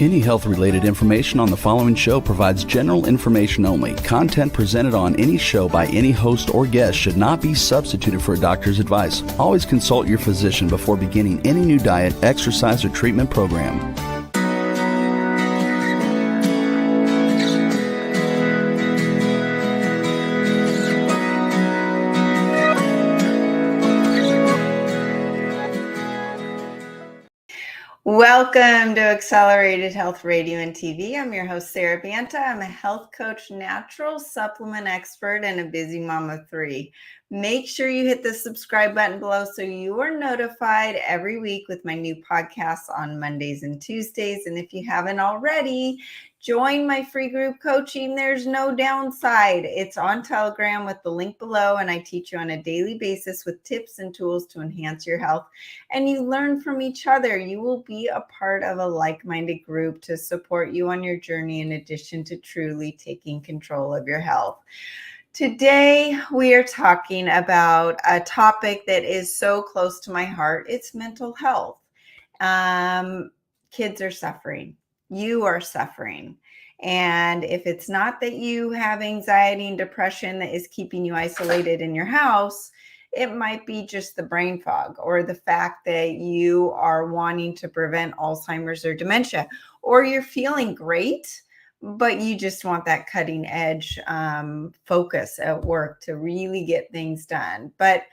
Any health-related information on the following show provides general information only. Content presented on any show by any host or guest should not be substituted for a doctor's advice. Always consult your physician before beginning any new diet, exercise, or treatment program. Welcome to Accelerated Health Radio and TV. I'm your host, Sarah Banta. I'm a health coach, natural supplement expert, and a busy mom of three. Make sure you hit the subscribe button below so you are notified every week with my new podcasts on Mondays and Tuesdays. And if you haven't already, join my free group coaching. There's no downside. It's on Telegram with the link below, and I teach you on a daily basis with tips and tools to enhance your health. And you learn from each other. You will be a part of a like-minded group to support you on your journey in addition to truly taking control of your health. Today, we are talking about a topic that is so close to my heart. It's mental health. Kids are suffering. You are suffering. And if it's not that you have anxiety and depression that is keeping you isolated in your house, it might be just the brain fog or the fact that you are wanting to prevent Alzheimer's or dementia, or you're feeling great, but you just want that cutting edge focus at work to really get things done. But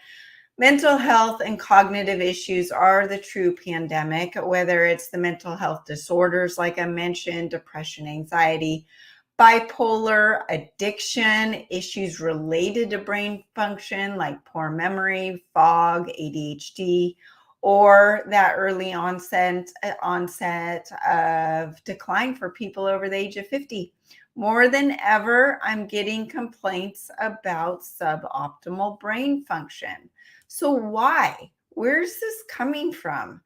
mental health and cognitive issues are the true pandemic, whether it's the mental health disorders, like I mentioned, depression, anxiety, bipolar, addiction, issues related to brain function, like poor memory, fog, ADHD, or that early onset of decline for people over the age of 50. More than ever, I'm getting complaints about suboptimal brain function. So why? Where's this coming from?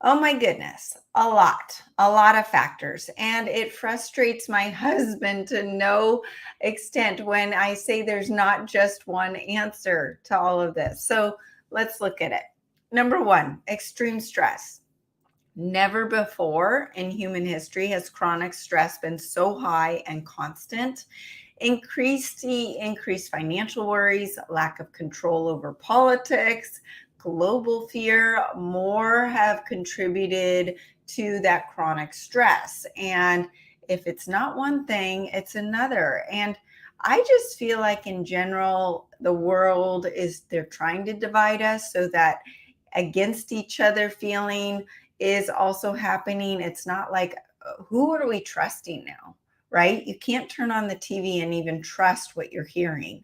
Oh my goodness, a lot of factors. And it frustrates my husband to no extent when I say there's not just one answer to all of this. So let's look at it. Number one, extreme stress. Never before in human history has chronic stress been so high and constant. Increased financial worries, lack of control over politics, global fear, more have contributed to that chronic stress. And if it's not one thing, it's another. And I just feel like in general, the world they're trying to divide us so that against each other feeling is also happening. It's not like, who are we trusting now? Right? You can't turn on the TV and even trust what you're hearing.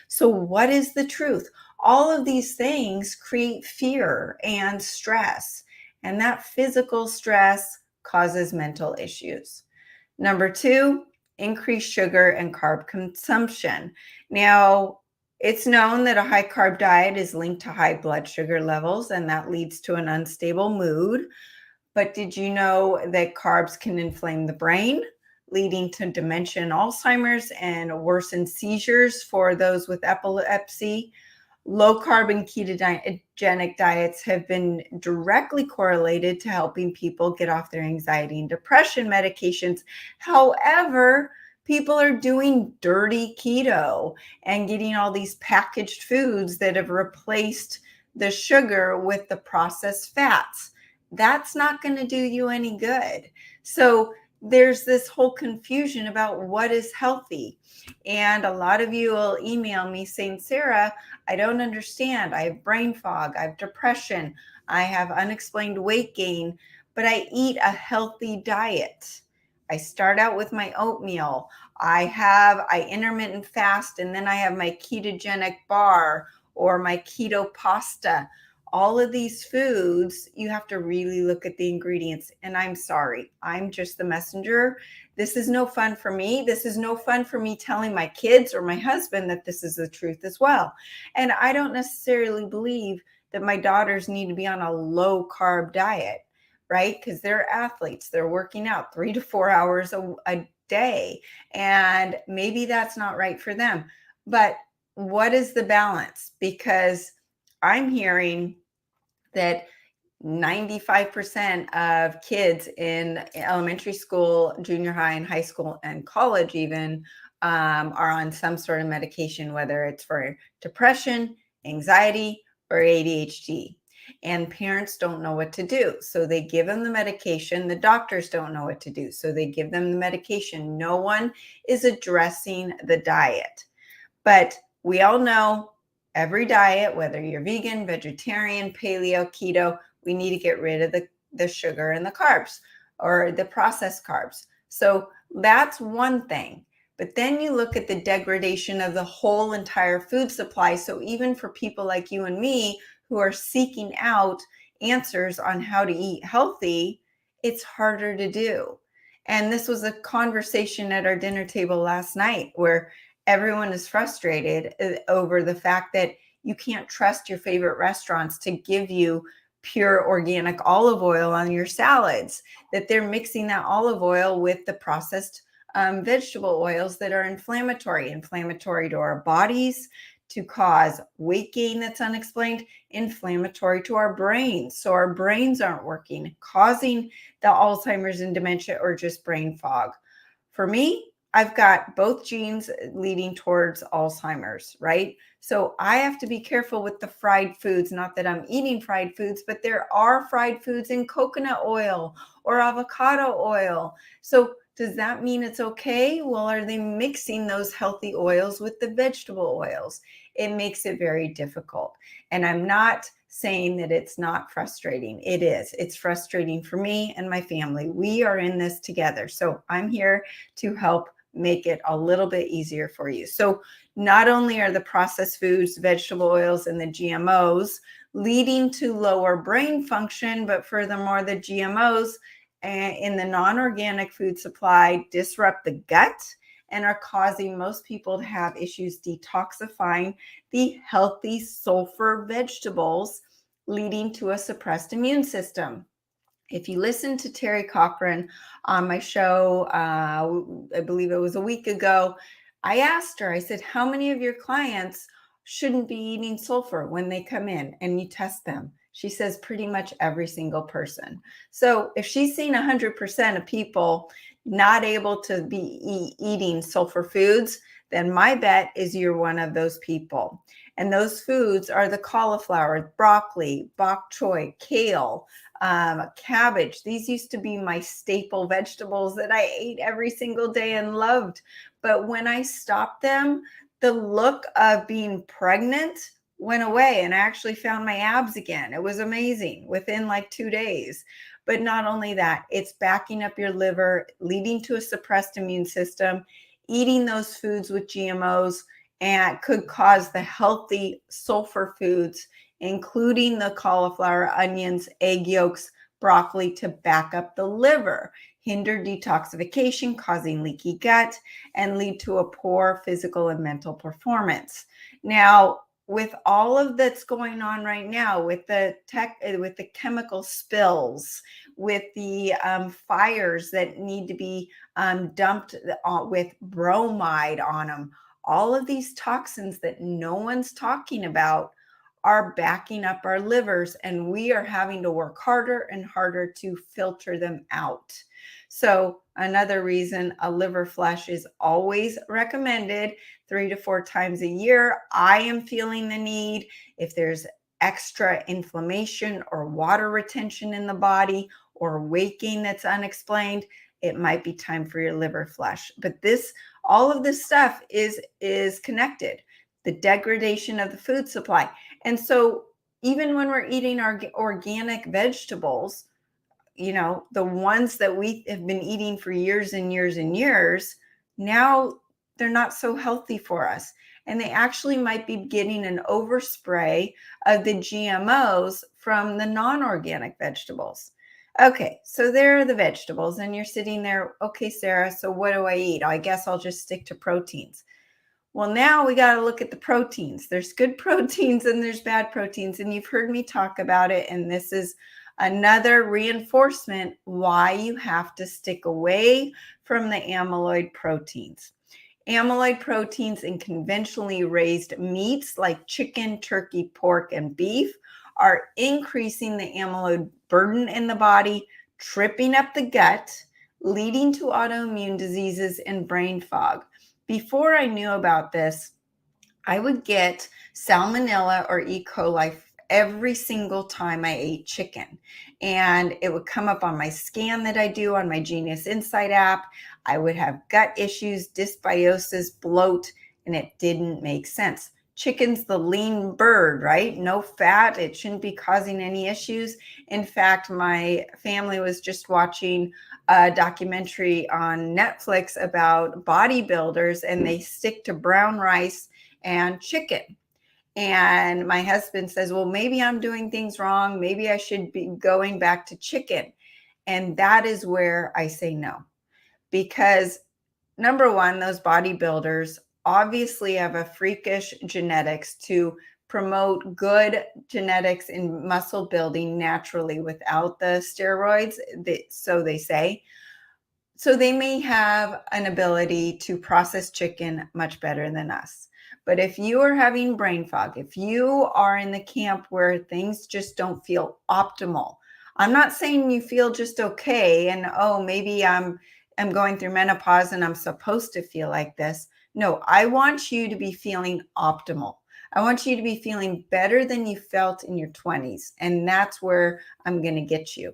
So what is the truth? All of these things create fear and stress, and that physical stress causes mental issues. Number two, increased sugar and carb consumption. Now, it's known that a high carb diet is linked to high blood sugar levels, and that leads to an unstable mood. But did you know that carbs can inflame the brain, leading to dementia and Alzheimer's and worsened seizures for those with epilepsy? Low carb and ketogenic diets have been directly correlated to helping people get off their anxiety and depression medications. However, people are doing dirty keto and getting all these packaged foods that have replaced the sugar with the processed fats. That's not going to do you any good. So there's this whole confusion about what is healthy. And a lot of you will email me saying, Sarah, I don't understand. I have brain fog. I have depression. I have unexplained weight gain, but I eat a healthy diet. I start out with my oatmeal. I intermittent fast, and then I have my ketogenic bar or my keto pasta. All of these foods, you have to really look at the ingredients. And I'm sorry, I'm just the messenger. This is no fun for me. This is no fun for me telling my kids or my husband that this is the truth as well. And I don't necessarily believe that my daughters need to be on a low carb diet, right? Because they're athletes. They're working out 3 to 4 hours a day. And maybe that's not right for them. But what is the balance? Because I'm hearing that 95% of kids in elementary school, junior high, and high school, and college even are on some sort of medication, whether it's for depression, anxiety, or ADHD. And parents don't know what to do. So they give them the medication. The doctors don't know what to do. So they give them the medication. No one is addressing the diet. But we all know every diet, whether you're vegan, vegetarian, paleo, keto, we need to get rid of the sugar and the carbs or the processed carbs. So that's one thing. But then you look at the degradation of the whole entire food supply. So even for people like you and me who are seeking out answers on how to eat healthy, it's harder to do. And this was a conversation at our dinner table last night where everyone is frustrated over the fact that you can't trust your favorite restaurants to give you pure organic olive oil on your salads, that they're mixing that olive oil with the processed vegetable oils that are inflammatory to our bodies, to cause weight gain that's unexplained, inflammatory to our brains. So our brains aren't working, causing the Alzheimer's and dementia or just brain fog. For me, I've got both genes leading towards Alzheimer's, right? So I have to be careful with the fried foods. Not that I'm eating fried foods, but there are fried foods in coconut oil or avocado oil. So does that mean it's okay? Well, are they mixing those healthy oils with the vegetable oils? It makes it very difficult. And I'm not saying that it's not frustrating. It is. It's frustrating for me and my family. We are in this together. So I'm here to help make it a little bit easier for you. So not only are the processed foods, vegetable oils, and the GMOs leading to lower brain function, but furthermore, the GMOs in the non-organic food supply disrupt the gut and are causing most people to have issues detoxifying the healthy sulfur vegetables, leading to a suppressed immune system. If you listen to Terry Cochran on my show, I believe it was a week ago, I asked her, I said, how many of your clients shouldn't be eating sulfur when they come in and you test them? She says pretty much every single person. So if she's seen 100% of people not able to be eating sulfur foods, then my bet is you're one of those people. And those foods are the cauliflower, broccoli, bok choy, kale, cabbage. These used to be my staple vegetables that I ate every single day and loved. But when I stopped them, the look of being pregnant went away and I actually found my abs again. It was amazing within like 2 days. But not only that, it's backing up your liver, leading to a suppressed immune system. Eating those foods with GMOs and could cause the healthy sulfur foods, including the cauliflower, onions, egg yolks, broccoli, to back up the liver, hinder detoxification, causing leaky gut, and lead to a poor physical and mental performance. Now, with all of that's going on right now, with the chemical spills, with the fires that need to be dumped with bromide on them, all of these toxins that no one's talking about are backing up our livers, and we are having to work harder and harder to filter them out. So another reason a liver flush is always recommended 3 to 4 times a year. I am feeling the need if there's extra inflammation or water retention in the body or weight gain that's unexplained, it might be time for your liver flush. But all of this stuff is connected. The degradation of the food supply. And so even when we're eating our organic vegetables, the ones that we have been eating for years and years and years, now they're not so healthy for us. And they actually might be getting an overspray of the GMOs from the non-organic vegetables. Okay, so there are the vegetables and you're sitting there, okay, Sarah, so what do I eat? I guess I'll just stick to proteins. Well, now we got to look at the proteins. There's good proteins and there's bad proteins. And you've heard me talk about it. And this is another reinforcement why you have to stick away from the amyloid proteins. Amyloid proteins in conventionally raised meats like chicken, turkey, pork, and beef are increasing the amyloid burden in the body, tripping up the gut, leading to autoimmune diseases and brain fog. Before I knew about this, I would get salmonella or E. coli every single time I ate chicken. And it would come up on my scan that I do on my Genius Insight app. I would have gut issues, dysbiosis, bloat, and it didn't make sense. Chicken's the lean bird, right? No fat. It shouldn't be causing any issues. In fact, my family was just watching a documentary on Netflix about bodybuilders, and they stick to brown rice and chicken. And my husband says, well, maybe I'm doing things wrong. Maybe I should be going back to chicken. And that is where I say no. Because number one, those bodybuilders obviously have a freakish genetics to promote good genetics in muscle building naturally without the steroids, so they say. So they may have an ability to process chicken much better than us. But if you are having brain fog, if you are in the camp where things just don't feel optimal, I'm not saying you feel just okay and, oh, maybe I'm going through menopause and I'm supposed to feel like this. No, I want you to be feeling optimal. I want you to be feeling better than you felt in your 20s. And that's where I'm going to get you.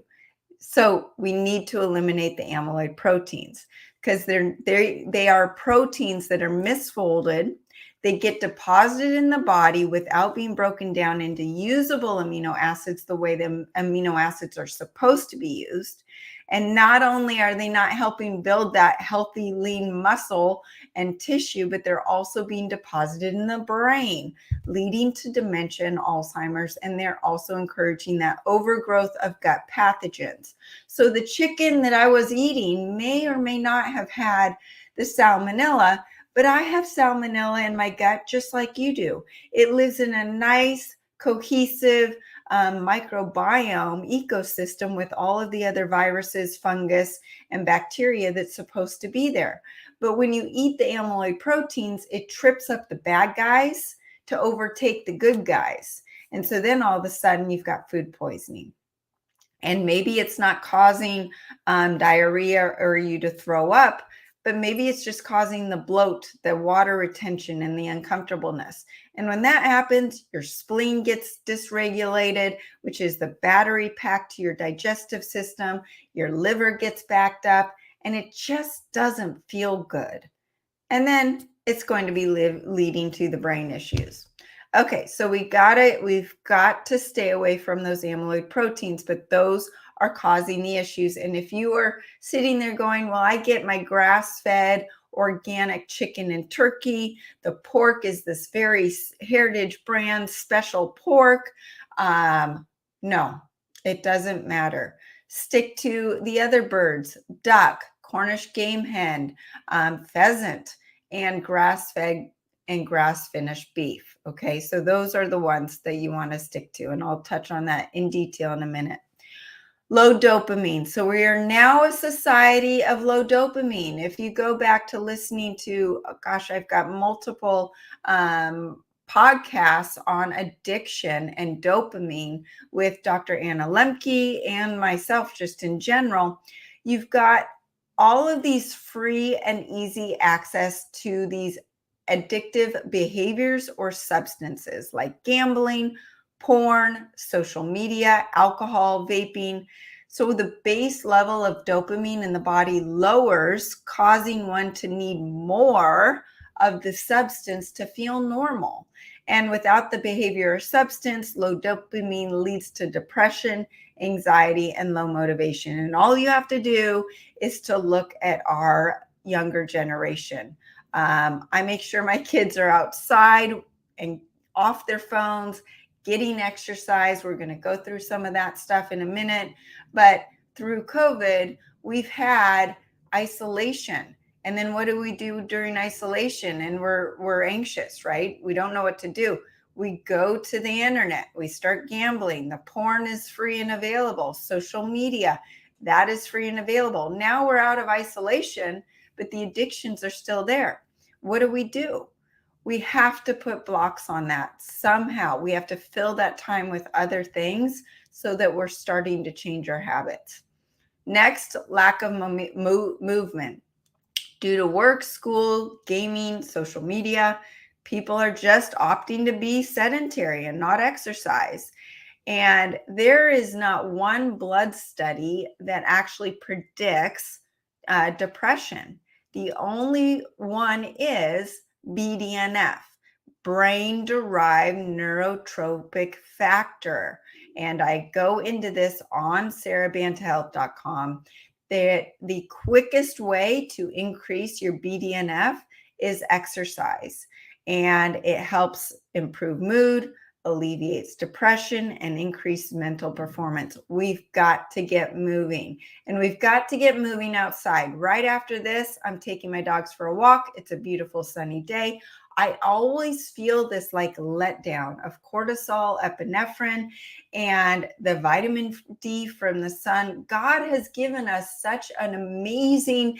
So we need to eliminate the amyloid proteins because they are proteins that are misfolded. They get deposited in the body without being broken down into usable amino acids the way the amino acids are supposed to be used. And not only are they not helping build that healthy, lean muscle and tissue, but they're also being deposited in the brain, leading to dementia and Alzheimer's. And they're also encouraging that overgrowth of gut pathogens. So the chicken that I was eating may or may not have had the salmonella, but I have salmonella in my gut just like you do. It lives in a nice, cohesive microbiome ecosystem with all of the other viruses, fungus, and bacteria that's supposed to be there. But when you eat the amyloid proteins, it trips up the bad guys to overtake the good guys. And so then all of a sudden you've got food poisoning. And maybe it's not causing diarrhea or you to throw up, but maybe it's just causing the bloat, the water retention, and the uncomfortableness. And when that happens, your spleen gets dysregulated, which is the battery pack to your digestive system. Your liver gets backed up, and it just doesn't feel good. And then it's going to be leading to the brain issues. Okay, so we've got to stay away from those amyloid proteins, but those are causing the issues. And if you are sitting there going, well, I get my grass-fed organic chicken and turkey, the pork is this very heritage brand special pork. No, it doesn't matter. Stick to the other birds, duck, Cornish game hen, pheasant, and grass-fed and grass-finished beef. Okay, so those are the ones that you want to stick to, and I'll touch on that in detail in a minute. Low dopamine. So we are now a society of low dopamine. If you go back to listening to, I've got multiple podcasts on addiction and dopamine with Dr. Anna Lemke and myself just in general. You've got all of these free and easy access to these addictive behaviors or substances like gambling, porn, social media, alcohol, vaping. So the base level of dopamine in the body lowers, causing one to need more of the substance to feel normal. And without the behavior or substance, low dopamine leads to depression, anxiety, and low motivation. And all you have to do is to look at our younger generation. I make sure my kids are outside and off their phones, getting exercise. We're going to go through some of that stuff in a minute. But through COVID, we've had isolation. And then what do we do during isolation? And we're anxious, right? We don't know what to do. We go to the internet. We start gambling. The porn is free and available. Social media, that is free and available. Now we're out of isolation, but the addictions are still there. What do? We have to put blocks on that somehow. We have to fill that time with other things so that we're starting to change our habits. Next, lack of movement. Due to work, school, gaming, social media, people are just opting to be sedentary and not exercise. And there is not one blood study that actually predicts depression. The only one is BDNF, brain derived neurotrophic factor. And I go into this on sarahbantahealth.com. The quickest way to increase your BDNF is exercise, and it helps improve mood, alleviates depression, and increase mental performance. We've got to get moving, and we've got to get moving outside. Right after this, I'm taking my dogs for a walk. It's a beautiful sunny day. I always feel this like letdown of cortisol, epinephrine, and the vitamin D from the sun. God has given us such an amazing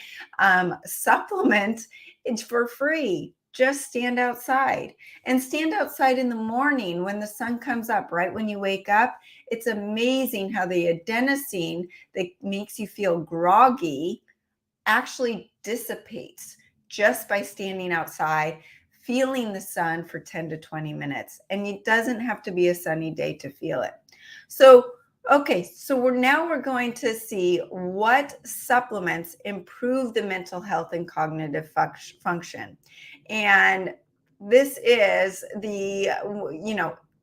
supplement. It's for free. Just stand outside, and stand outside in the morning when the sun comes up, right when you wake up. It's amazing how the adenosine that makes you feel groggy actually dissipates just by standing outside, feeling the sun for 10 to 20 minutes. And it doesn't have to be a sunny day to feel it. So, okay, so we're going to see what supplements improve the mental health and cognitive function. And this is the,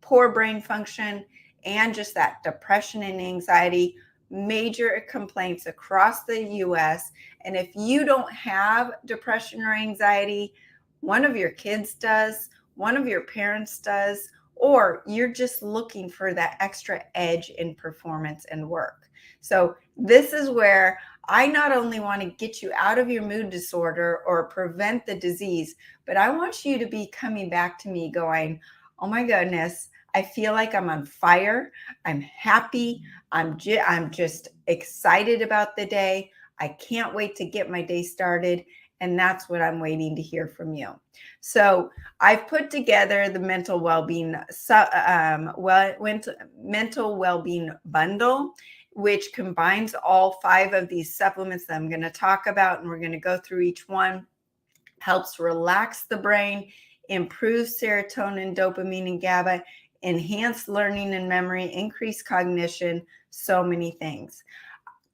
poor brain function and just that depression and anxiety, major complaints across the US. And if you don't have depression or anxiety, one of your kids does, one of your parents does, or you're just looking for that extra edge in performance and work. So this is where I not only want to get you out of your mood disorder or prevent the disease, but I want you to be coming back to me going, oh my goodness, I feel like I'm on fire. I'm happy. I'm just excited about the day. I can't wait to get my day started. And that's what I'm waiting to hear from you. So I've put together the mental well-being mental well-being bundle, which combines all 5 of these supplements that I'm going to talk about, and we're going to go through each one. Helps relax the brain, improve serotonin, dopamine, and GABA, enhance learning and memory, increase cognition, so many things.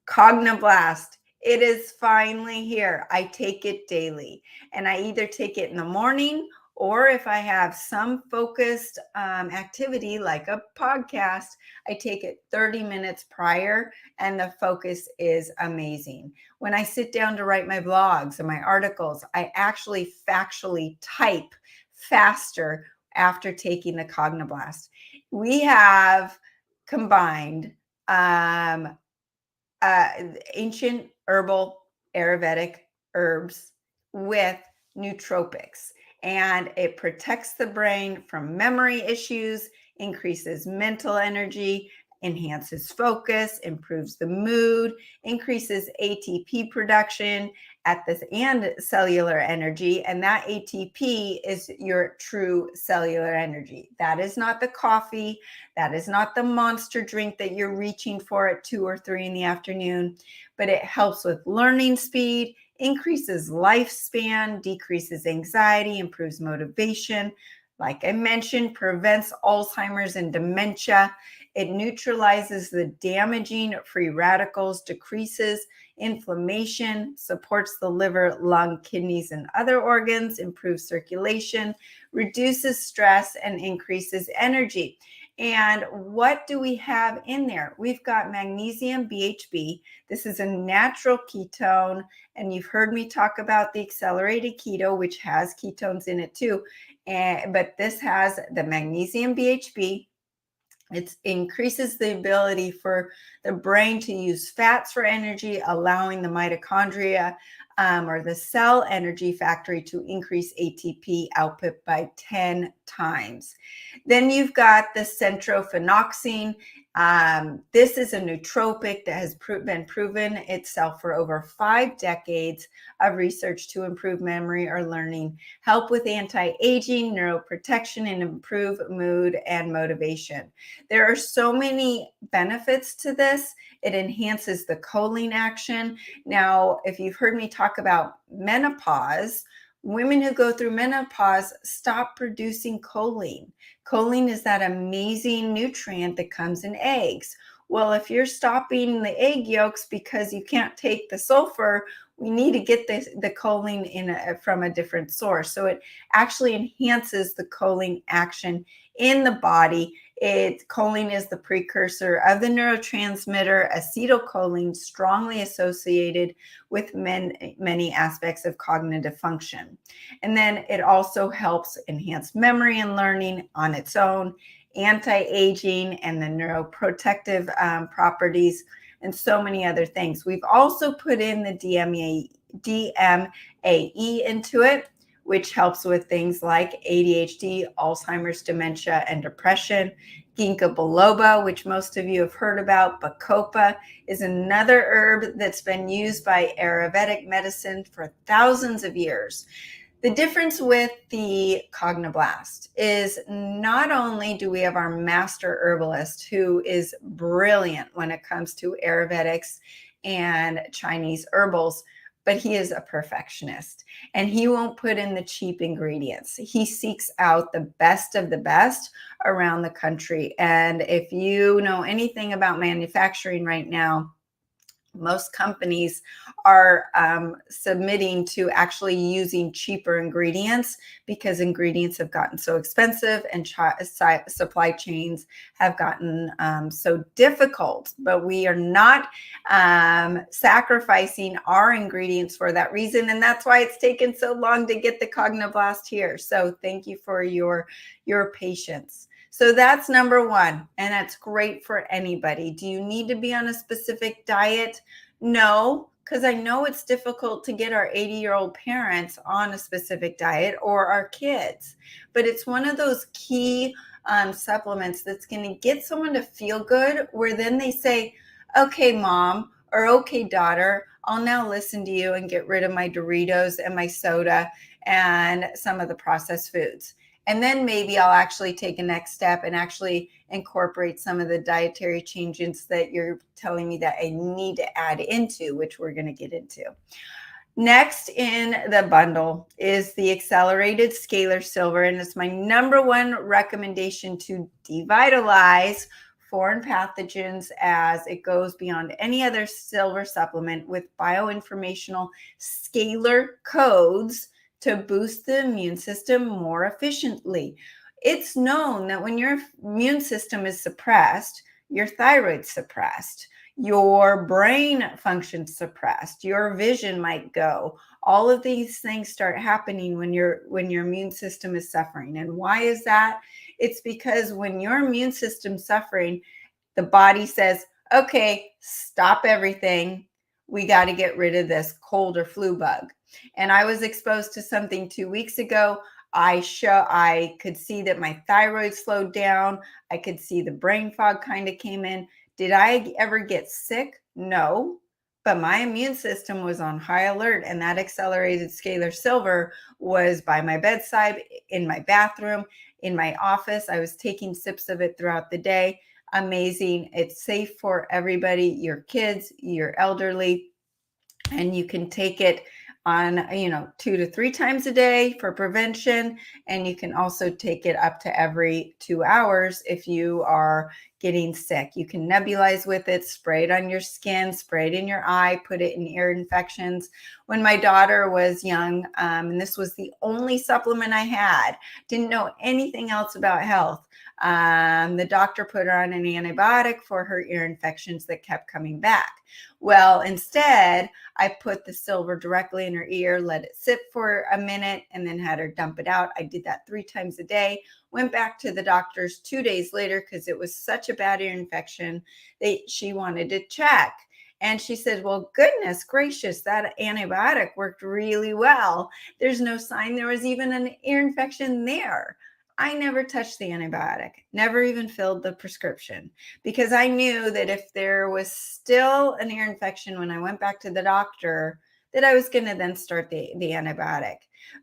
Cogniblast, it is finally here. I take it daily, and I either take it in the morning, or if I have some focused activity like a podcast, I take it 30 minutes prior, and the focus is amazing. When I sit down to write my blogs and my articles, I actually factually type faster after taking the Cogniblast. We have combined ancient herbal Ayurvedic herbs with nootropics, and it protects the brain from memory issues, increases mental energy, enhances focus, improves the mood, increases ATP production and cellular energy. And that ATP is your true cellular energy. That is not the coffee. That is not the monster drink that you're reaching for at 2 or 3 in the afternoon, but it helps with learning speed, increases lifespan, decreases anxiety, improves motivation. Like I mentioned, prevents Alzheimer's and dementia. It neutralizes the damaging free radicals, decreases inflammation, supports the liver, lung, kidneys, and other organs, improves circulation, reduces stress, and increases energy. And what do we have in there? We've got magnesium BHB. This is a natural ketone, and you've heard me talk about the accelerated keto, which has ketones in it too. But this has the magnesium BHB. It increases the ability for the brain to use fats for energy, allowing the mitochondria or the cell energy factory to increase ATP output by 10 times. Then you've got the centrophenoxine. This is a nootropic that has been proven itself for over 5 decades of research to improve memory or learning, help with anti-aging, neuroprotection, and improve mood and motivation. There are so many benefits to this. It enhances the choline action. Now, if you've heard me talk about menopause, women who go through menopause stop producing choline. Choline is that amazing nutrient that comes in eggs. Well, if you're stopping the egg yolks because you can't take the sulfur, we need to get the choline from a different source. So it actually enhances the choline action in the body. Choline is the precursor of the neurotransmitter acetylcholine, strongly associated with many aspects of cognitive function. And then it also helps enhance memory and learning on its own, anti-aging, and the neuroprotective properties, and so many other things. We've also put in the DMAE into it, which helps with things like ADHD, Alzheimer's, dementia, and depression. Ginkgo biloba, which most of you have heard about. Bacopa is another herb that's been used by Ayurvedic medicine for thousands of years. The difference with the Cognoblast is not only do we have our master herbalist who is brilliant when it comes to Ayurvedics and Chinese herbals, but he is a perfectionist and he won't put in the cheap ingredients. He seeks out the best of the best around the country. And if you know anything about manufacturing right now, most companies are submitting to actually using cheaper ingredients because ingredients have gotten so expensive and supply chains have gotten so difficult. But we are not sacrificing our ingredients for that reason. And that's why it's taken so long to get the Cognoblast here. So thank you for your patience. So that's number one, and that's great for anybody. Do you need to be on a specific diet? No, because I know it's difficult to get our 80-year-old parents on a specific diet or our kids, but it's one of those key supplements that's going to get someone to feel good, where then they say, okay, mom, or okay, daughter, I'll now listen to you and get rid of my Doritos and my soda and some of the processed foods. And then maybe I'll actually take a next step and actually incorporate some of the dietary changes that you're telling me that I need to add into, which we're going to get into. Next in the bundle is the accelerated scalar silver, and it's my number one recommendation to devitalize foreign pathogens as it goes beyond any other silver supplement with bioinformational scalar codes to boost the immune system more efficiently. It's known that when your immune system is suppressed, your thyroid's suppressed, your brain function's suppressed, your vision might go. All of these things start happening when your immune system is suffering. And why is that? It's because when your immune system's suffering, the body says, okay, stop everything. We got to get rid of this cold or flu bug. And I was exposed to something 2 weeks ago. I could see that my thyroid slowed down. I could see the brain fog kind of came in. Did I ever get sick? No, but my immune system was on high alert, and that accelerated scalar silver was by my bedside, in my bathroom, in my office. I was taking sips of it throughout the day. Amazing. It's safe for everybody, your kids, your elderly, and you can take it on 2 to 3 times a day for prevention, and you can also take it up to every 2 hours if you are getting sick. You can nebulize with it, spray it on your skin, spray it in your eye, put it in ear infections. When my daughter was young, and this was the only supplement I had, didn't know anything else about health, the doctor put her on an antibiotic for her ear infections that kept coming back. Well, instead, I put the silver directly in her ear, let it sit for a minute, and then had her dump it out. I did that 3 times a day. Went back to the doctors 2 days later because it was such a bad ear infection that she wanted to check. And she said, well, goodness gracious, that antibiotic worked really well. There's no sign there was even an ear infection there. I never touched the antibiotic, never even filled the prescription, because I knew that if there was still an ear infection when I went back to the doctor, that I was going to then start the antibiotic.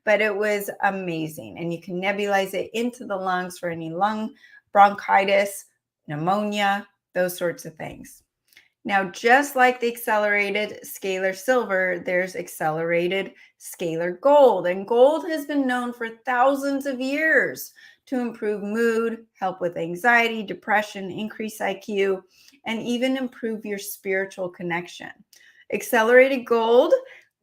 But it was amazing. And you can nebulize it into the lungs for any lung bronchitis, pneumonia, those sorts of things. Now, just like the accelerated scalar silver, there's accelerated scalar gold. And gold has been known for thousands of years to improve mood, help with anxiety, depression, increase IQ, and even improve your spiritual connection. Accelerated gold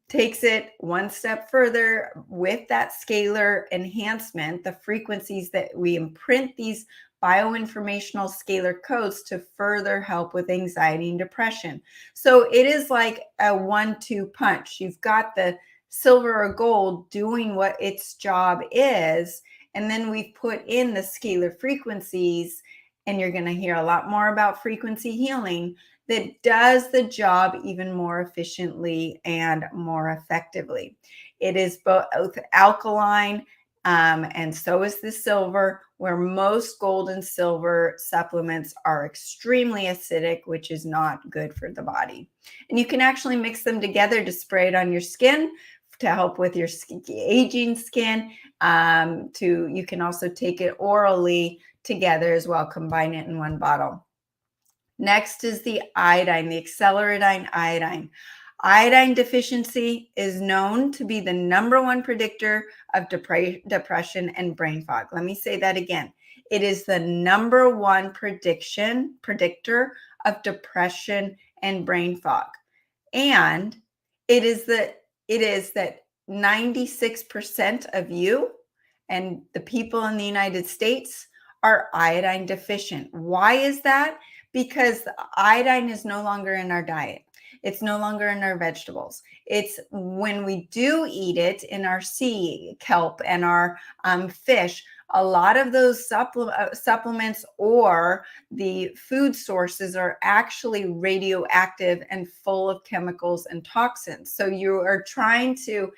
takes it one step further with that scalar enhancement, the frequencies that we imprint these bioinformational scalar codes to further help with anxiety and depression. So it is like a 1-2 punch. You've got the silver or gold doing what its job is, and then we've put in the scalar frequencies, and you're going to hear a lot more about frequency healing that does the job even more efficiently and more effectively. It is both alkaline, and so is the silver, where most gold and silver supplements are extremely acidic, which is not good for the body. And you can actually mix them together to spray it on your skin to help with your aging skin. You can also take it orally together as well, combine it in one bottle. Next is the iodine, the acceleradine iodine. Iodine deficiency is known to be the number one predictor of depression and brain fog. Let me say that again. It is the number one predictor of depression and brain fog. And it is that 96% of you and the people in the United States are iodine deficient. Why is that? Because iodine is no longer in our diet. It's no longer in our vegetables. It's when we do eat it in our sea kelp and our fish. A lot of those supplements or the food sources are actually radioactive and full of chemicals and toxins. So you are trying to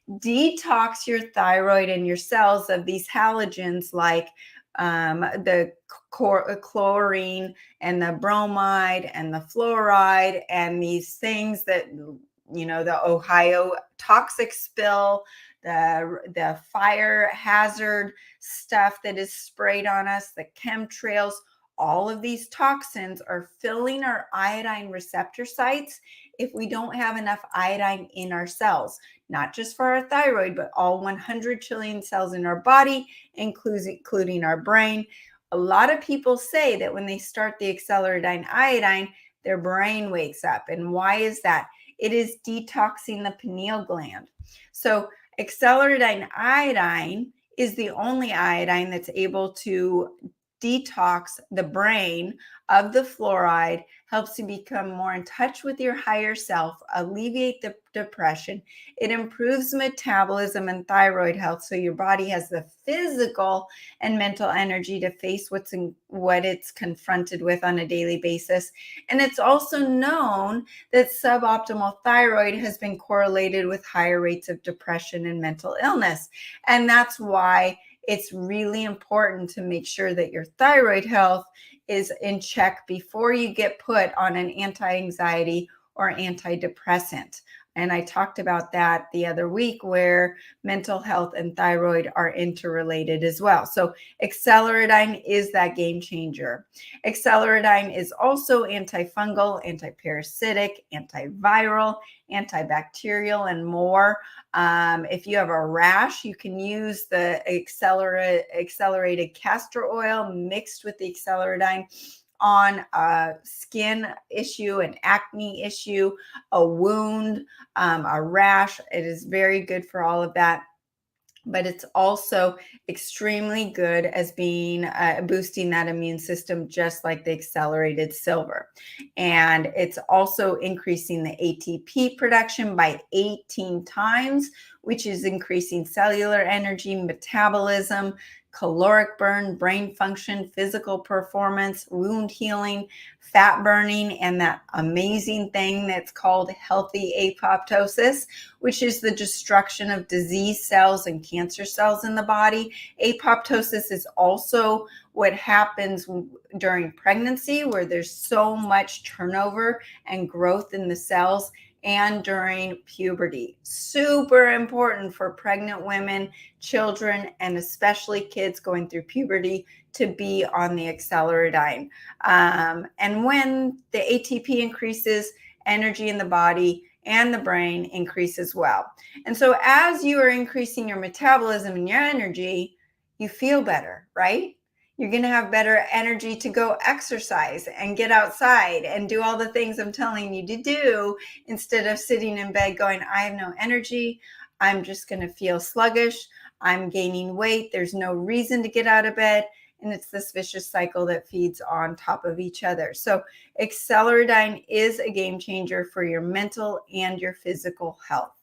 detox your thyroid and your cells of these halogens like the chlorine and the bromide and the fluoride and these things that, the Ohio toxic spill, the fire hazard stuff that is sprayed on us, the chemtrails, all of these toxins are filling our iodine receptor sites if we don't have enough iodine in our cells, not just for our thyroid, but all 100 trillion cells in our body, including our brain. A lot of people say that when they start the acceleradine iodine, their brain wakes up. And why is that? It is detoxing the pineal gland. So acceleradine iodine is the only iodine that's able to detox the brain of the fluoride, helps you become more in touch with your higher self, alleviate the depression. It improves metabolism and thyroid health, so your body has the physical and mental energy to face what it's confronted with on a daily basis. And it's also known that suboptimal thyroid has been correlated with higher rates of depression and mental illness. And that's why it's really important to make sure that your thyroid health is in check before you get put on an anti-anxiety or antidepressant. And I talked about that the other week, where mental health and thyroid are interrelated as well. So acceleradine is that game changer. Acceleradine is also antifungal, antiparasitic, antiviral, antibacterial, and more. If you have a rash, you can use the accelerated castor oil mixed with the acceleradine on a skin issue, an acne issue, a wound, a rash. It is very good for all of that. But it's also extremely good as being boosting that immune system, just like the accelerated silver. And it's also increasing the ATP production by 18 times, which is increasing cellular energy, metabolism, caloric burn, brain function, physical performance, wound healing, fat burning, and that amazing thing that's called healthy apoptosis, which is the destruction of disease cells and cancer cells in the body. Apoptosis is also what happens during pregnancy, where there's so much turnover and growth in the cells, and during puberty. Super important for pregnant women, children, and especially kids going through puberty to be on the acceleridine. And when the ATP increases, energy in the body and the brain increase as well. And so as you are increasing your metabolism and your energy, you feel better, right? You're going to have better energy to go exercise and get outside and do all the things I'm telling you to do, instead of sitting in bed going, I have no energy. I'm just going to feel sluggish. I'm gaining weight. There's no reason to get out of bed. And it's this vicious cycle that feeds on top of each other. So acceleridine is a game changer for your mental and your physical health.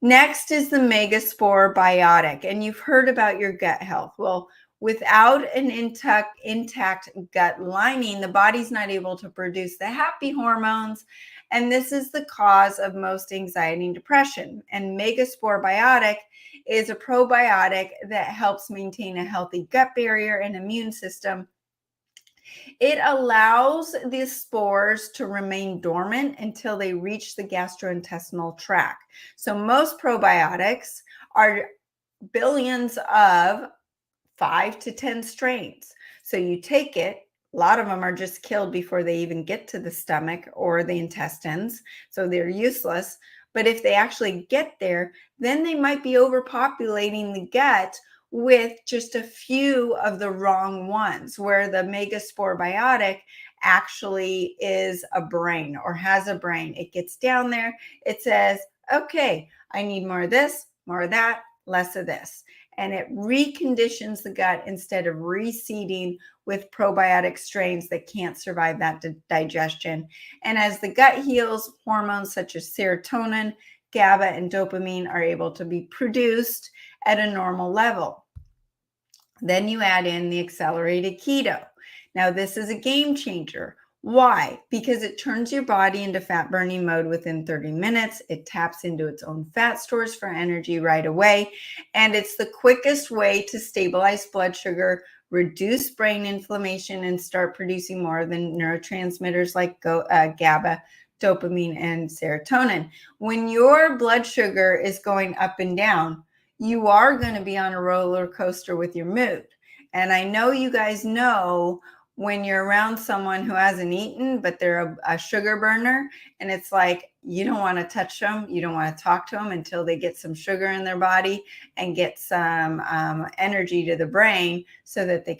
Next is the Megaspore Biotic. And you've heard about your gut health. Well, without an intact gut lining, the body's not able to produce the happy hormones. And this is the cause of most anxiety and depression. And Megaspore Biotic is a probiotic that helps maintain a healthy gut barrier and immune system. It allows the spores to remain dormant until they reach the gastrointestinal tract. So most probiotics are billions of 5 to 10 strains. So you take it, a lot of them are just killed before they even get to the stomach or the intestines, so they're useless. But if they actually get there, then they might be overpopulating the gut with just a few of the wrong ones, where the Megaspore Biotic actually is a brain or has a brain. It gets down there, it says, okay, I need more of this, more of that, less of this. And it reconditions the gut instead of reseeding with probiotic strains that can't survive that digestion. And as the gut heals, hormones such as serotonin, GABA, and dopamine are able to be produced at a normal level. Then you add in the accelerated keto. Now, this is a game changer. Why? Because it turns your body into fat burning mode within 30 minutes. It taps into its own fat stores for energy right away. And it's the quickest way to stabilize blood sugar, reduce brain inflammation, and start producing more of the neurotransmitters like GABA, dopamine, and serotonin. When your blood sugar is going up and down, you are going to be on a roller coaster with your mood. And I know you guys know when you're around someone who hasn't eaten, but they're a sugar burner, and it's like, you don't want to touch them. You don't want to talk to them until they get some sugar in their body and get some energy to the brain so that they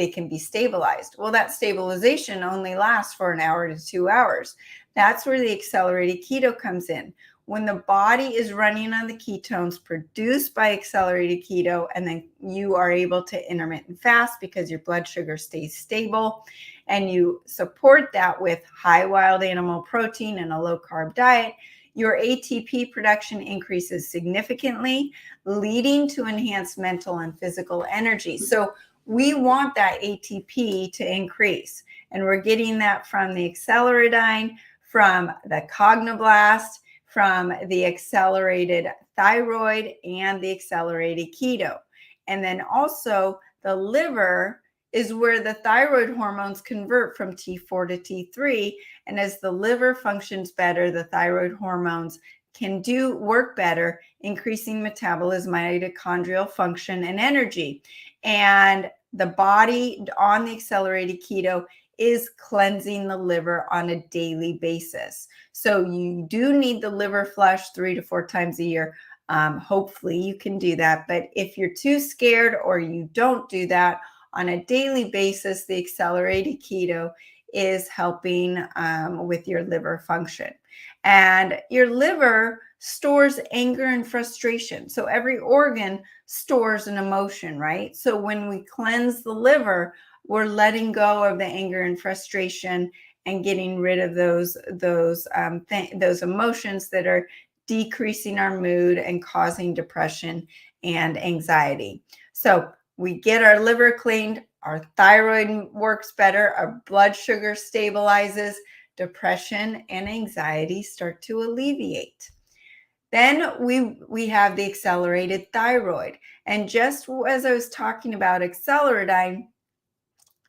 can be stabilized. Well, that stabilization only lasts for an hour to 2 hours. That's where the accelerated keto comes in. When the body is running on the ketones produced by accelerated keto, and then you are able to intermittent fast because your blood sugar stays stable, and you support that with high wild animal protein and a low carb diet, your ATP production increases significantly, leading to enhanced mental and physical energy. So we want that ATP to increase, and we're getting that from the acceleridine, from the Cognoblast, from the accelerated thyroid, and the accelerated keto. And then also the liver is where the thyroid hormones convert from T4 to T3. And as the liver functions better, the thyroid hormones can work better, increasing metabolism, mitochondrial function, and energy. And the body on the accelerated keto is cleansing the liver on a daily basis. So you do need the liver flush 3 to 4 times a year. Hopefully you can do that. But if you're too scared or you don't do that on a daily basis, the accelerated keto is helping with your liver function. And your liver stores anger and frustration. So every organ stores an emotion, right? So when we cleanse the liver, we're letting go of the anger and frustration and getting rid of those emotions that are decreasing our mood and causing depression and anxiety. So we get our liver cleaned, our thyroid works better, our blood sugar stabilizes, depression and anxiety start to alleviate. Then we have the accelerated thyroid. And just as I was talking about acceleradine,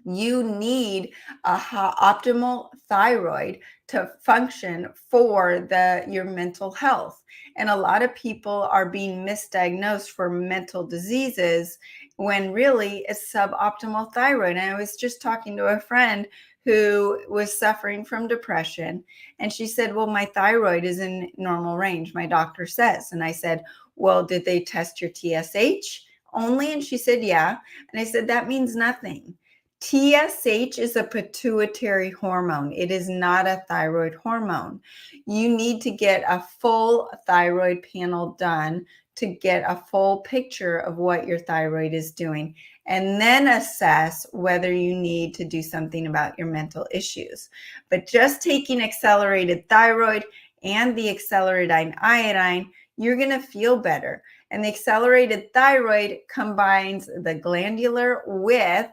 you need a optimal thyroid to function for your mental health. And a lot of people are being misdiagnosed for mental diseases when really it's suboptimal thyroid. And I was just talking to a friend who was suffering from depression, and she said, well, my thyroid is in normal range, my doctor says. And I said, well, did they test your TSH only? And she said, yeah. And I said, that means nothing. TSH is a pituitary hormone. It is not a thyroid hormone. You need to get a full thyroid panel done to get a full picture of what your thyroid is doing, and then assess whether you need to do something about your mental issues. But just taking accelerated thyroid and the accelerated iodine, you're going to feel better. And the accelerated thyroid combines the glandular with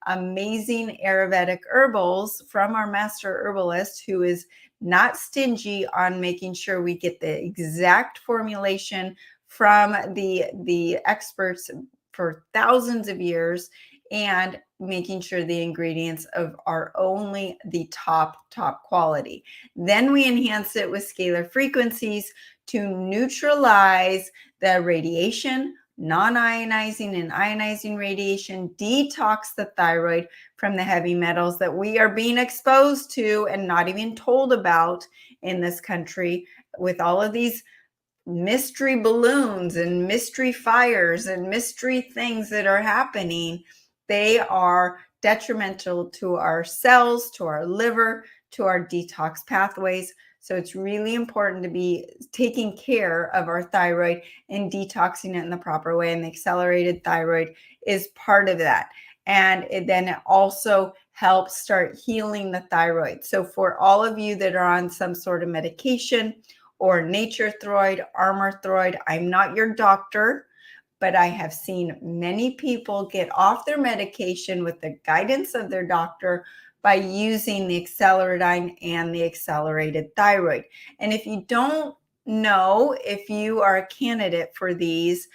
amazing Ayurvedic herbals from our master herbalist, who is not stingy on making sure we get the exact formulation from the experts for thousands of years, and making sure the ingredients are only the top quality. Then we enhance it with scalar frequencies to neutralize the radiation, non-ionizing and ionizing radiation, detox the thyroid from the heavy metals that we are being exposed to and not even told about in this country, with all of these mystery balloons and mystery fires and mystery things that are happening. They are detrimental to our cells, to our liver, to our detox pathways. So it's really important to be taking care of our thyroid and detoxing it in the proper way. And the accelerated thyroid is part of that. And then it also helps start healing the thyroid. So for all of you that are on some sort of medication or nature thyroid, armor thyroid, I'm not your doctor, but I have seen many people get off their medication with the guidance of their doctor by using the acceleradine and the accelerated thyroid. And if you don't know if you are a candidate for these,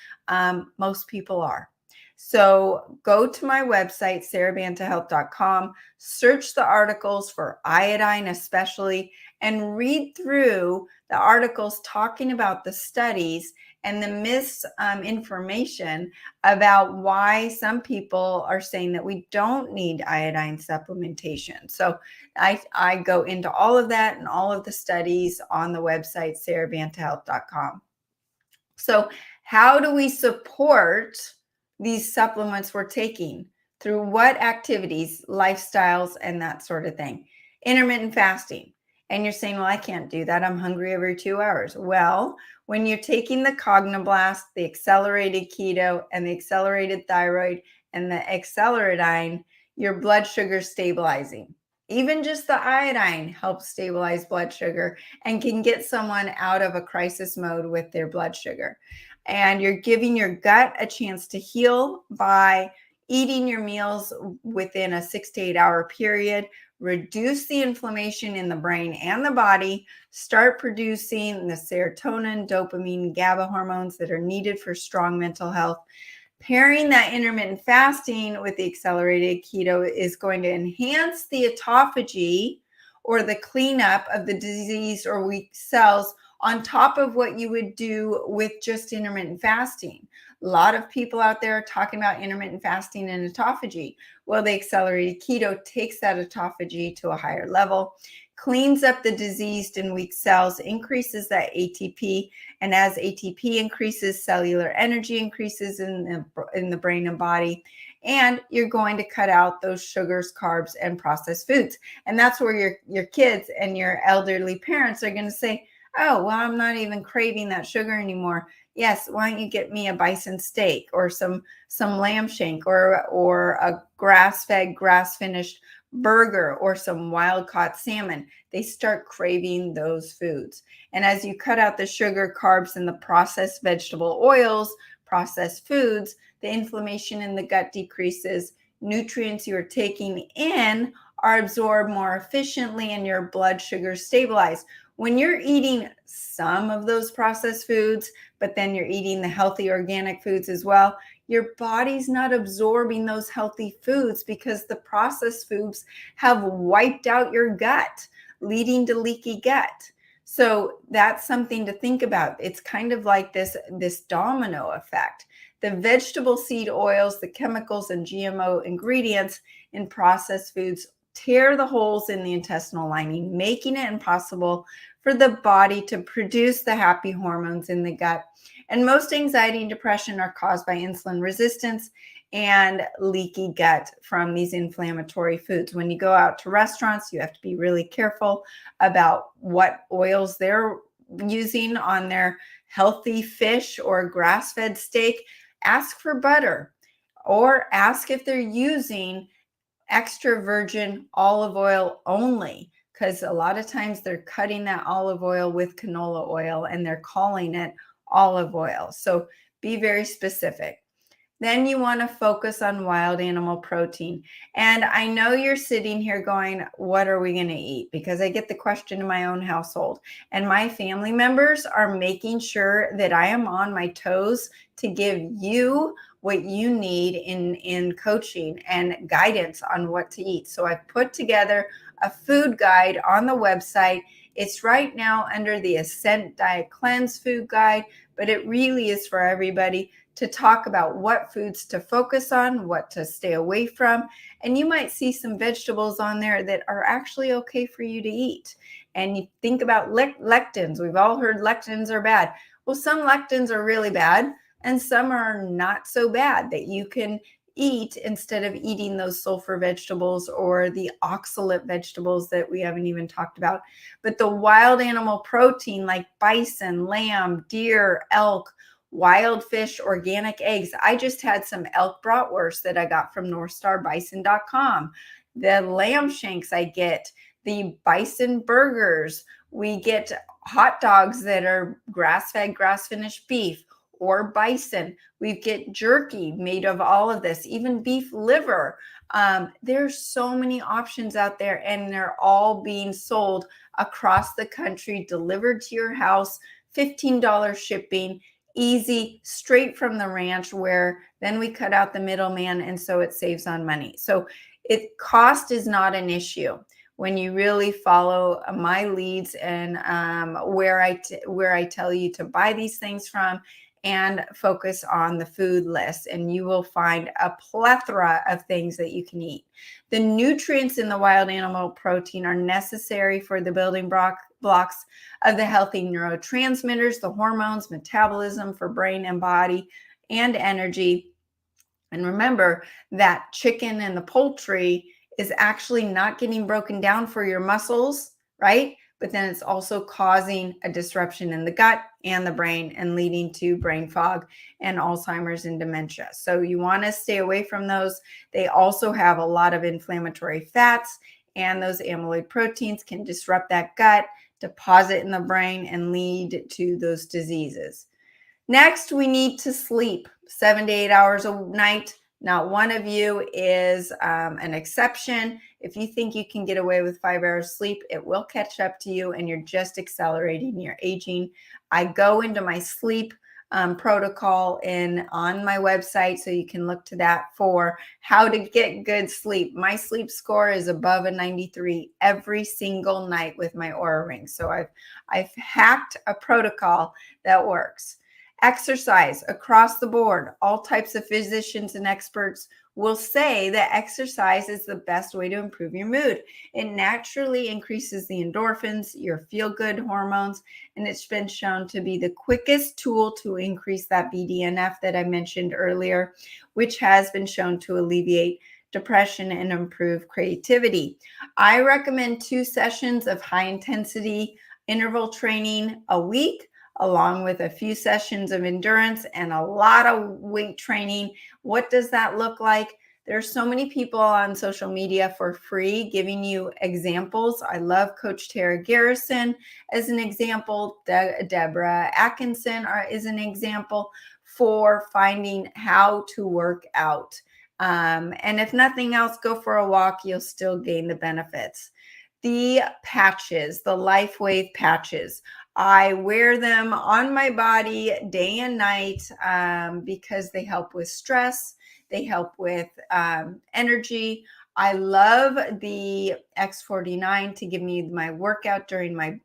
most people are. So go to my website, sarabantahealth.com, search the articles for iodine especially, and read through the articles talking about the studies and the misinformation about why some people are saying that we don't need iodine supplementation. So I go into all of that and all of the studies on the website, sarabantahealth.com. So how do we support these supplements we're taking? Through what activities, lifestyles, and that sort of thing? Intermittent fasting. And you're saying, well, I can't do that. I'm hungry every 2 hours. Well, when you're taking the Cognoblast, the accelerated keto, and the accelerated thyroid, and the acceleradine, your blood sugar stabilizing. Even just the iodine helps stabilize blood sugar and can get someone out of a crisis mode with their blood sugar. And you're giving your gut a chance to heal by eating your meals within a 6 to 8 hour period. Reduce the inflammation in the brain and the body, start producing the serotonin, dopamine, GABA hormones that are needed for strong mental health. Pairing that intermittent fasting with the accelerated keto is going to enhance the autophagy, or the cleanup of the diseased or weak cells, on top of what you would do with just intermittent fasting. A lot of people out there are talking about intermittent fasting and autophagy. Well, the accelerated keto takes that autophagy to a higher level, cleans up the diseased and weak cells, increases that ATP, and as ATP increases, cellular energy increases in the brain and body, and you're going to cut out those sugars, carbs, and processed foods. And that's where your kids and your elderly parents are going to say, oh, well, I'm not even craving that sugar anymore. Yes, why don't you get me a bison steak or some lamb shank or a grass-fed, grass-finished burger or some wild caught salmon, they start craving those foods. And as you cut out the sugar, carbs, and the processed vegetable oils, processed foods, the inflammation in the gut decreases, nutrients you are taking in are absorbed more efficiently, and your blood sugar stabilize. When you're eating some of those processed foods, but then you're eating the healthy organic foods as well, your body's not absorbing those healthy foods because the processed foods have wiped out your gut, leading to leaky gut. So that's something to think about. It's kind of like this domino effect. The vegetable seed oils, the chemicals, and GMO ingredients in processed foods tear the holes in the intestinal lining, making it impossible for the body to produce the happy hormones in the gut. And most anxiety and depression are caused by insulin resistance and leaky gut from these inflammatory foods. When you go out to restaurants, you have to be really careful about what oils they're using on their healthy fish or grass-fed steak. Ask for butter, or ask if they're using extra virgin olive oil only, because a lot of times they're cutting that olive oil with canola oil and they're calling it olive oil. So be very specific. Then you want to focus on wild animal protein. And I know you're sitting here going, what are we going to eat? Because I get the question in my own household. And my family members are making sure that I am on my toes to give you what you need in coaching and guidance on what to eat. So I've put together a food guide on the website. It's right now under the Ascent Diet Cleanse food guide, but it really is for everybody to talk about what foods to focus on, what to stay away from. And you might see some vegetables on there that are actually okay for you to eat. And you think about lectins. We've all heard lectins are bad. Well, some lectins are really bad and some are not so bad that you can eat instead of eating those sulfur vegetables or the oxalate vegetables that we haven't even talked about. But the wild animal protein like bison, lamb, deer, elk, wild fish, organic eggs. I just had some elk bratwurst that I got from northstarbison.com. The lamb shanks I get, the bison burgers. We get hot dogs that are grass-fed, grass-finished beef or bison. We get jerky made of all of this, even beef liver. There's so many options out there, and they're all being sold across the country, delivered to your house, $15 shipping, easy, straight from the ranch, where then we cut out the middleman, and so it saves on money. So cost is not an issue when you really follow my leads and where I tell you to buy these things from, and focus on the food list, and you will find a plethora of things that you can eat. The nutrients in the wild animal protein are necessary for the building blocks of the healthy neurotransmitters, the hormones, metabolism for brain and body, and energy. And remember that chicken and the poultry is actually not getting broken down for your muscles, right? But then it's also causing a disruption in the gut and the brain and leading to brain fog and Alzheimer's and dementia. So you want to stay away from those. They also have a lot of inflammatory fats, and those amyloid proteins can disrupt that gut, deposit in the brain, and lead to those diseases. Next, we need to sleep 7 to 8 hours a night. Not one of you is an exception. If you think you can get away with 5 hours sleep, it will catch up to you, and you're just accelerating your aging. I go into my sleep protocol on my website, so you can look to that for how to get good sleep. My sleep score is above a 93 every single night with my Oura Ring. So I've hacked a protocol that works. Exercise across the board. All types of physicians and experts will say that exercise is the best way to improve your mood. It naturally increases the endorphins, your feel-good hormones, and it's been shown to be the quickest tool to increase that BDNF that I mentioned earlier, which has been shown to alleviate depression and improve creativity. I recommend 2 sessions of high-intensity interval training a week, along with a few sessions of endurance and a lot of weight training. What does that look like? There are so many people on social media for free giving you examples. I love Coach Tara Garrison as an example. Deborah Atkinson is an example for finding how to work out. And if nothing else, go for a walk. You'll still gain the benefits. The patches, the LifeWave patches. I wear them on my body day and night because they help with stress. They help with energy. I love the X49 to give me my workout during my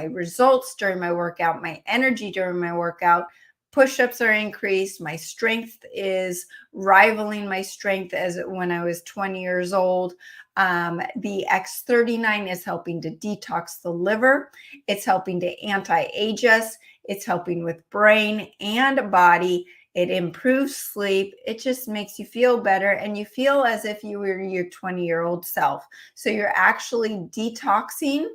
results during my workout, my energy during my workout. Push-ups are increased. My strength is rivaling my strength as when I was 20 years old. The X39 is helping to detox the liver. It's helping to anti-age us. It's helping with brain and body. It improves sleep. It just makes you feel better, and you feel as if you were your 20-year-old self. So you're actually detoxing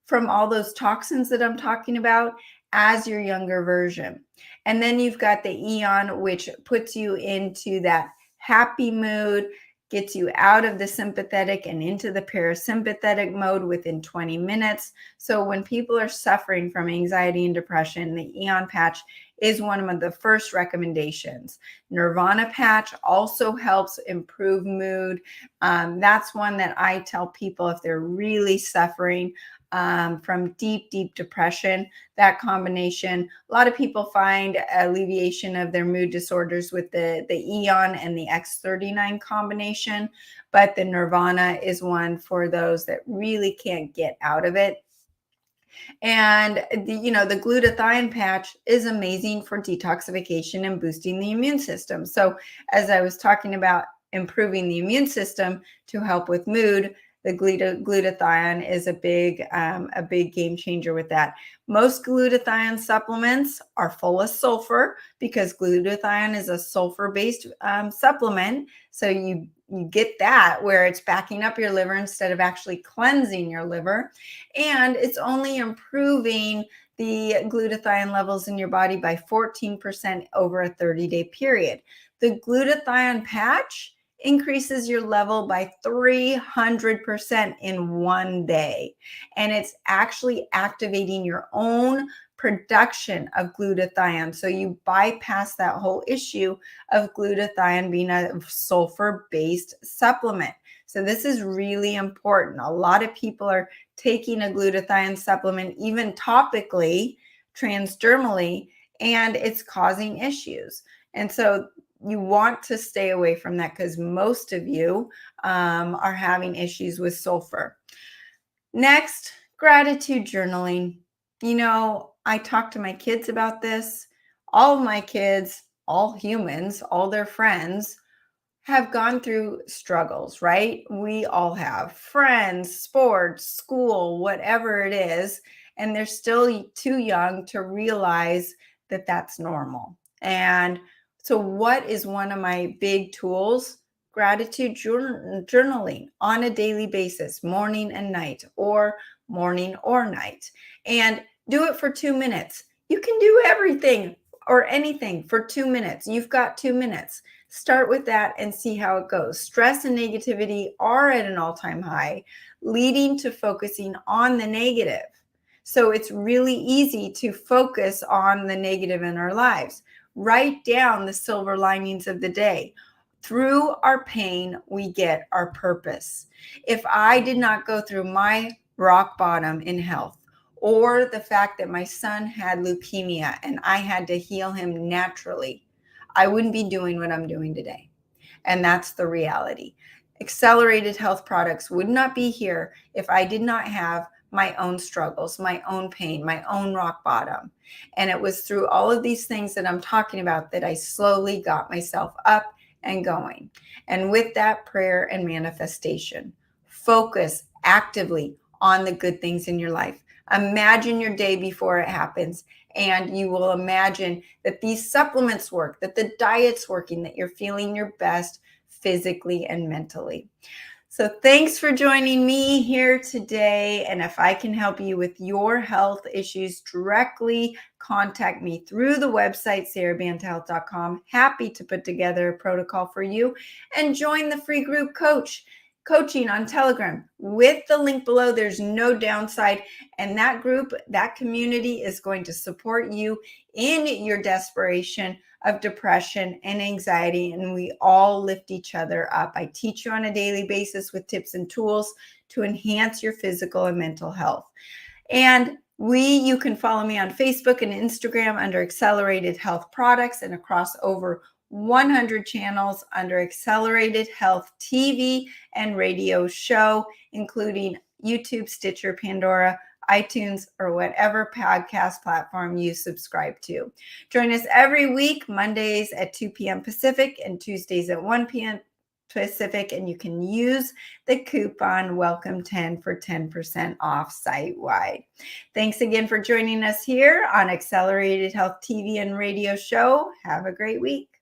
from all those toxins that I'm talking about as your younger version. And then you've got the Eon, which puts you into that happy mood, gets you out of the sympathetic and into the parasympathetic mode within 20 minutes. So when people are suffering from anxiety and depression, the Eon patch is one of the first recommendations. Nirvana patch also helps improve mood. That's one that I tell people if they're really suffering from deep depression, that combination. A lot of people find alleviation of their mood disorders with the Eon and the X39 combination, but the Nirvana is one for those that really can't get out of it. And the glutathione patch is amazing for detoxification and boosting the immune system. So as I was talking about improving the immune system to help with mood, the glutathione is a big game changer with that. Most glutathione supplements are full of sulfur because glutathione is a sulfur-based supplement. So you get that where it's backing up your liver instead of actually cleansing your liver. And it's only improving the glutathione levels in your body by 14% over a 30-day period. The glutathione patch increases your level by 300% in one day. And it's actually activating your own production of glutathione. So you bypass that whole issue of glutathione being a sulfur-based supplement. So this is really important. A lot of people are taking a glutathione supplement, even topically, transdermally, and it's causing issues. And so you want to stay away from that because most of you are having issues with sulfur. Next, gratitude journaling. I talk to my kids about this. All of my kids, all humans, all their friends have gone through struggles, right? We all have friends, sports, school, whatever it is, and they're still too young to realize that that's normal. And so what is one of my big tools? Gratitude journaling on a daily basis, morning and night, or morning or night. And do it for 2 minutes. You can do everything or anything for 2 minutes. You've got 2 minutes. Start with that and see how it goes. Stress and negativity are at an all-time high, leading to focusing on the negative. So it's really easy to focus on the negative in our lives. Write down the silver linings of the day. Through our pain, we get our purpose. If I did not go through my rock bottom in health, or the fact that my son had leukemia and I had to heal him naturally, I wouldn't be doing what I'm doing today. And that's the reality. Accelerated Health Products would not be here if I did not have my own struggles, my own pain, my own rock bottom. And it was through all of these things that I'm talking about that I slowly got myself up and going. And with that, prayer and manifestation. Focus actively on the good things in your life. Imagine your day before it happens, and you will imagine that these supplements work, that the diet's working, that you're feeling your best physically and mentally. So thanks for joining me here today. And if I can help you with your health issues directly, contact me through the website, sarahbanthealth.com. Happy to put together a protocol for you and join the free group coaching on Telegram with the link below. There's no downside. And that group, that community is going to support you in your desperation of depression and anxiety, and we all lift each other up. I teach you on a daily basis with tips and tools to enhance your physical and mental health. And you can follow me on Facebook and Instagram under Accelerated Health Products and across over 100 channels under Accelerated Health TV and radio show, including YouTube, Stitcher, Pandora, iTunes, or whatever podcast platform you subscribe to. Join us every week, Mondays at 2 p.m. Pacific and Tuesdays at 1 p.m. Pacific, and you can use the coupon WELCOME10 for 10% off site-wide. Thanks again for joining us here on Accelerated Health TV and radio show. Have a great week.